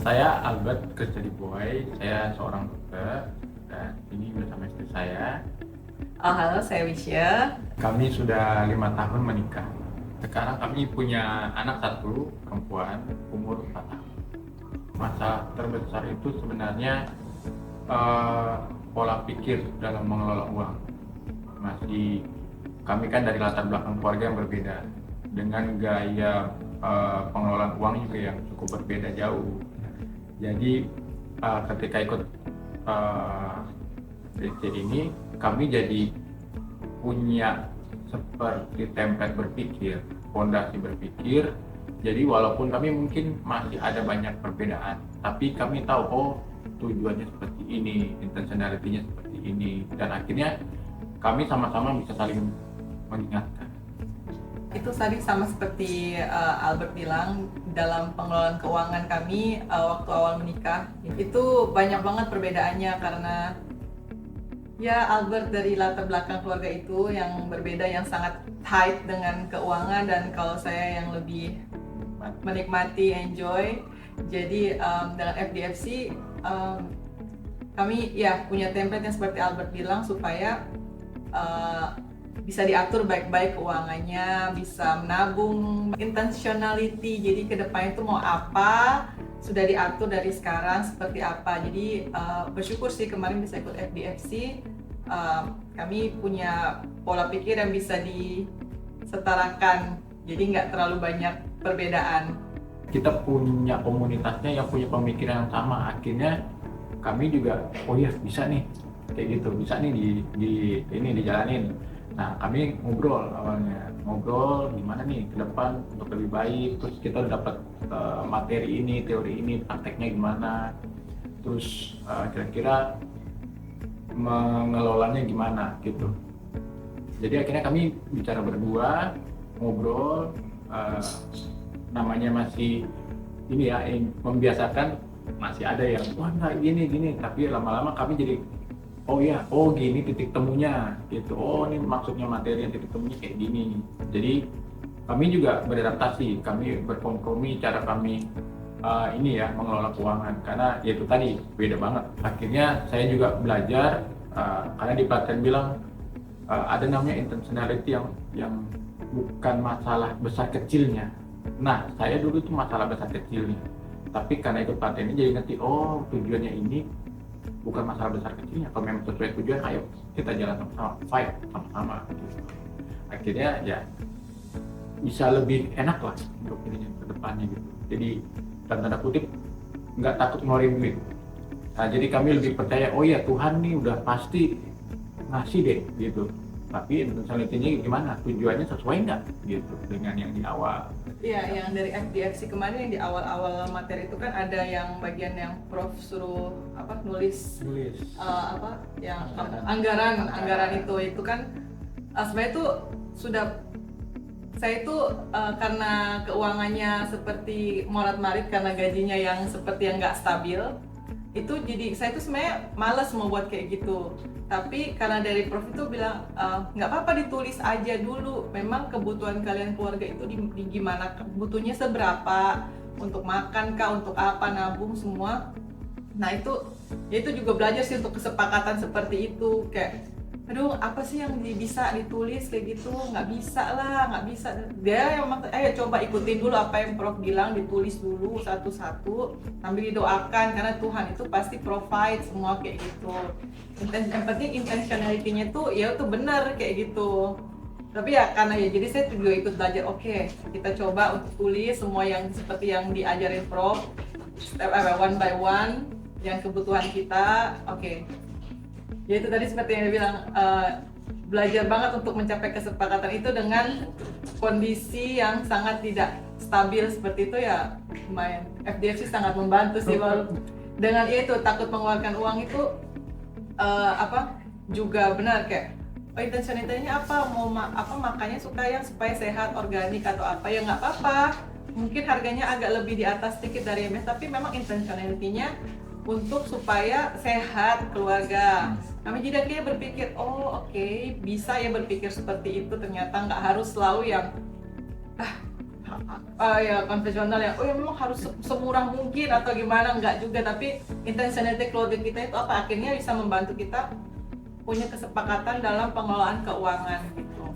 Saya Albert Christian Boy, saya seorang dokter dan ini bersama istri saya. Oh, halo, saya Wisya. Kami sudah 5 tahun menikah. Sekarang kami punya anak satu, perempuan, umur 4 tahun. Masalah terbesar itu sebenarnya pola pikir dalam mengelola uang. Kami kan dari latar belakang keluarga yang berbeda, dengan gaya pengelolaan uang juga yang cukup berbeda jauh. Jadi ketika ikut riset ini, kami jadi punya seperti template berpikir, fondasi berpikir. Jadi walaupun kami mungkin masih ada banyak perbedaan, tapi kami tahu tujuannya seperti ini, intentionality-nya seperti ini, dan akhirnya kami sama-sama bisa saling mengingatkan. Itu tadi sama seperti Albert bilang, dalam pengelolaan keuangan kami waktu awal menikah itu banyak banget perbedaannya, karena ya Albert dari latar belakang keluarga itu yang berbeda, yang sangat tight dengan keuangan, dan kalau saya yang lebih menikmati, enjoy. Jadi dengan FDFC kami ya punya template yang seperti Albert bilang, supaya bisa diatur baik-baik keuangannya, bisa menabung, intentionality. Jadi ke depan itu mau apa sudah diatur dari sekarang seperti apa. Jadi bersyukur sih kemarin bisa ikut FDFC. Kami punya pola pikir yang bisa disetarakan, jadi nggak terlalu banyak perbedaan. Kita punya komunitasnya yang punya pemikiran yang sama, akhirnya kami juga bisa nih kayak gitu, bisa nih ini dijalanin. Nah, kami ngobrol gimana nih ke depan untuk lebih baik. Terus kita udah dapat materi ini, teori ini, prakteknya gimana, terus kira-kira mengelolanya gimana gitu. Jadi akhirnya kami bicara berdua, ngobrol, namanya masih ini ya, membiasakan. Masih ada yang nggak gini, tapi lama-lama kami jadi gini titik temunya gitu. Ini maksudnya materi yang titik temunya kayak gini. Jadi kami juga beradaptasi, kami berkompromi cara kami mengelola keuangan, karena itu tadi beda banget. Akhirnya saya juga belajar, karena di pelatihan bilang ada namanya intentionality yang bukan masalah besar kecilnya. Nah, saya dulu tuh masalah besar kecilnya, tapi karena ikut pelatihan ini jadi ngerti, tujuannya ini bukan masalah besar kecilnya. Kalau memang sesuai tujuan, ayo kita jalan sama-sama, fight sama-sama gitu. Akhirnya ya bisa lebih enak lah untuk ininya ke depannya gitu. Jadi dalam tanda kutip nggak takut ngeluarin duit. Nah, jadi kami lebih percaya, Tuhan nih udah pasti ngasih deh gitu. Tapi intentionality-nya gimana? Tujuannya sesuai nggak gitu dengan yang di awal? Iya, yang dari FDFC kemarin yang di awal-awal materi itu kan ada yang bagian yang Prof suruh nulis yang anggaran itu kan sebenarnya itu sudah, saya itu karena keuangannya seperti morat-marit karena gajinya yang seperti yang nggak stabil, itu jadi saya tuh sebenarnya malas mau buat kayak gitu. Tapi karena dari Prof itu bilang nggak apa-apa, ditulis aja dulu. Memang kebutuhan kalian keluarga itu di gimana, butuhnya seberapa, untuk makan kah, untuk apa, nabung semua. Nah itu juga belajar sih untuk kesepakatan seperti itu. Kayak aduh, apa sih yang bisa ditulis kayak gitu, nggak bisa. Dia yang coba ikutin dulu apa yang Prof bilang, ditulis dulu satu-satu sambil didoakan, karena Tuhan itu pasti provide semua kayak gitu. Yang penting intentionality-nya tuh ya itu benar kayak gitu. Tapi ya karena jadi saya juga ikut belajar, kita coba untuk tulis semua yang seperti yang diajarin Prof, step one by one, yang kebutuhan kita. Ya itu tadi seperti yang dia bilang, belajar banget untuk mencapai kesepakatan itu dengan kondisi yang sangat tidak stabil seperti itu. Ya lumayan, FDFC sangat membantu sih. Dengan itu takut mengeluarkan uang itu juga benar, kayak intentionality-nya makanya suka yang supaya sehat, organik atau apa, ya nggak apa-apa, mungkin harganya agak lebih di atas sedikit dari MS, tapi memang intentionality-nya untuk supaya sehat keluarga. Kami jadi akhirnya berpikir, bisa ya berpikir seperti itu, ternyata nggak harus selalu yang ya konvensional ya, oh ya memang harus semurah mungkin atau gimana, enggak juga, tapi intentionality keluarga kita itu apa, akhirnya bisa membantu kita punya kesepakatan dalam pengelolaan keuangan gitu.